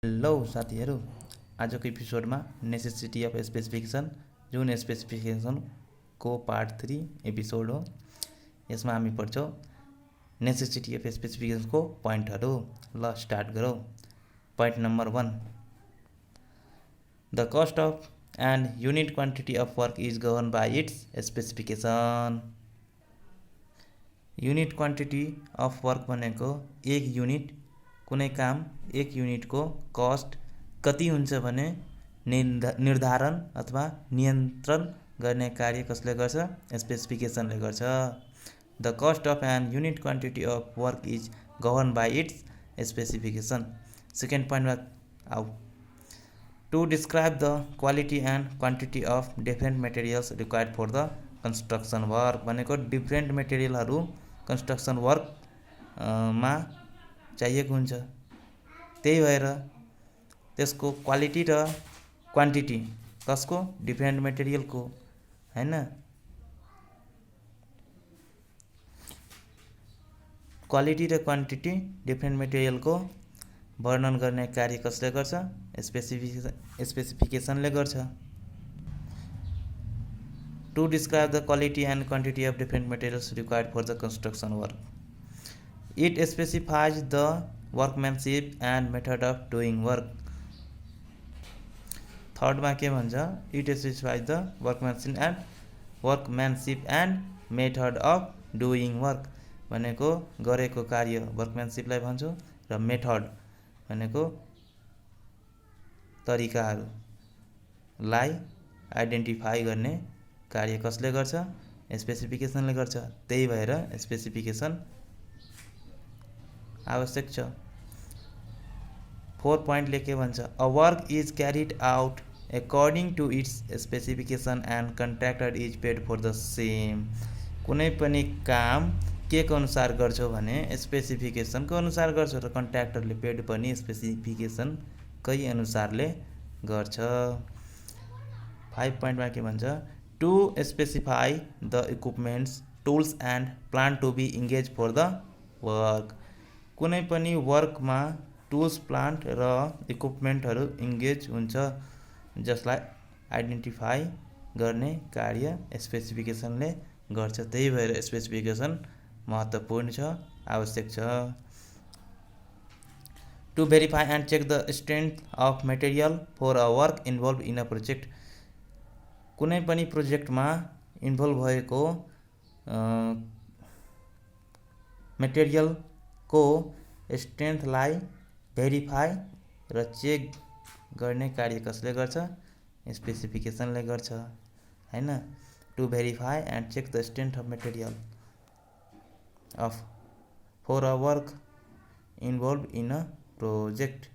Hello साथीहरु, आजको एपिसोडमा नेसेसिटी अफ स्पेसिफिकेसन जुन स्पेसिफिकेसन को पार्ट 3 एपिसोड हो। यसमा हामी पढ्छौं नेसेसिटी अफ स्पेसिफिकेसन को पोइन्टहरु। ल स्टार्ट गरौं। Point number 1, the cost of and unit quantity of work is govern by its specification. Unit quantity of work भनेको एक युनिट कुनै काम एक युनिट को कस्ट कति हुन्छ भने निर्धारण अथवा नियन्त्रण गर्ने कार्य कसले गर्छ? स्पेसिफिकेसनले गर्छ। The cost of an unit quantity of work is govern by its specification. Second पोइन्टमा आऊ। To describe the quality and quantity of different materials required for the construction work भनेको डिफरेन्ट मेटेरियलहरू कन्स्ट्रक्सन वर्क मा चाहिएको हुन्छ। त्यही भएर त्यसको क्वालिटी र क्वान्टिटी कसको? डिफरेन्ट मेटेरियलको, हैन? क्वालिटी र क्वान्टिटी डिफरेन्ट मेटेरियलको वर्णन गर्ने कार्य कसले गर्छ? स्पेसिफिकेसनले गर्छ। To describe the quality and quantity of different materials required for the construction work. It specifies the workmanship and method of doing work. Third मा के भन्छ? It specifies the workmanship and method of doing work भनेको गरेको कार्य वर्कम्यानशिपलाई भन्छौ र method भनेको तरिकाहरूलाई identify गर्ने कार्य कसले गर्छ? स्पेसिफिकेसनले गर्छ। त्यही भएर स्पेसिफिकेसन आवश्यक छ। 4 पोइन्टले के भन्छ? A work is carried out according to its specification and contractor is paid for the same. कुनै पनि काम के को अनुसार गर्छौ भने स्पेसिफिकेसनको अनुसार गर्छ र कन्ट्र्याक्टरले पेड पनि स्पेसिफिकेसनकै अनुसारले गर्छ। 5 पोइन्टमा के भन्छ? To specify the equipments tools and plan to be engage for the work. कुनै पनि वर्कमा टुल्स प्लान्ट र इक्विपमेन्टहरू इङ्गेज हुन्छ जसलाई आइडेन्टिफाई गर्ने कार्य स्पेसिफिकेसनले गर्छ। त्यही भएर स्पेसिफिकेसन महत्त्वपूर्ण छ, आवश्यक छ। To verify and check the strength of material for a work involve in a project. कुनै पनि प्रोजेक्टमा इन्भल्भ भएको मेटेरियलको स्ट्रेन्थलाई भेरिफाई र चेक गर्ने कार्य कसले गर्छ? स्पेसिफिकेसनले गर्छ, हैन? To verify and check the strength of material for a work involve in a project.